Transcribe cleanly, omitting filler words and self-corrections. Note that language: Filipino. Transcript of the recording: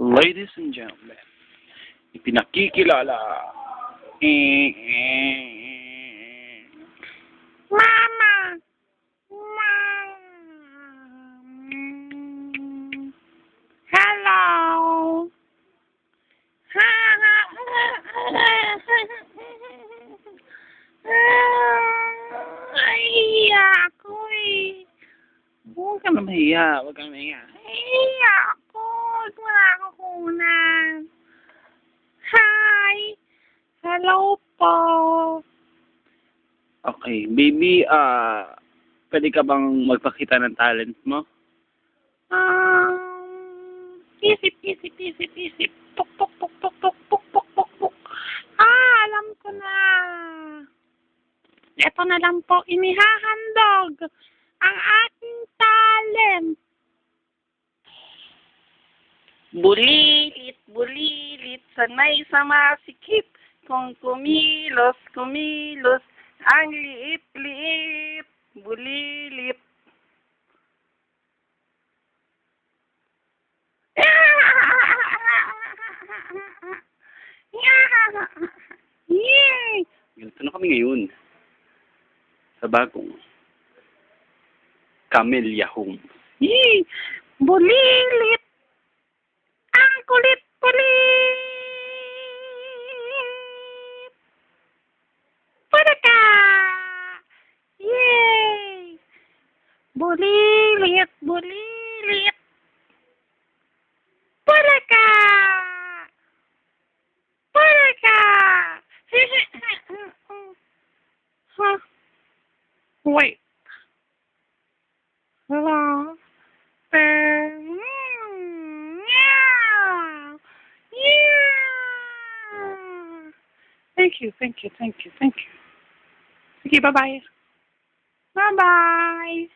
Ladies and gentlemen, ipinakikilala. Mama! Hello! Nahihiya ako eh. Huwag ka na mahiya. Huwag ka na mahiya. Nahihiya ako. Wala ako kunan. Hi! Hello po. Okay, baby, pwede ka bang magpakita ng talent mo? Isip. Puk, puk, puk, puk, puk, puk, puk, puk, puk. Alam ko na. Ito na lang po, inihahandog ang aking talent. Bulilit, sanay sa masikip. Kung kumilos, ang liit, bulilit. Yay! Ganito na kami ngayon sa bagong Camellia Home. Yay! Bulilit! Ang kulit-kulit! Pwede! Yay! Bulilit! Pwede ka! Huh? Wait. Hello? Yeah. Thank you. Sige, bye-bye. Bye-bye.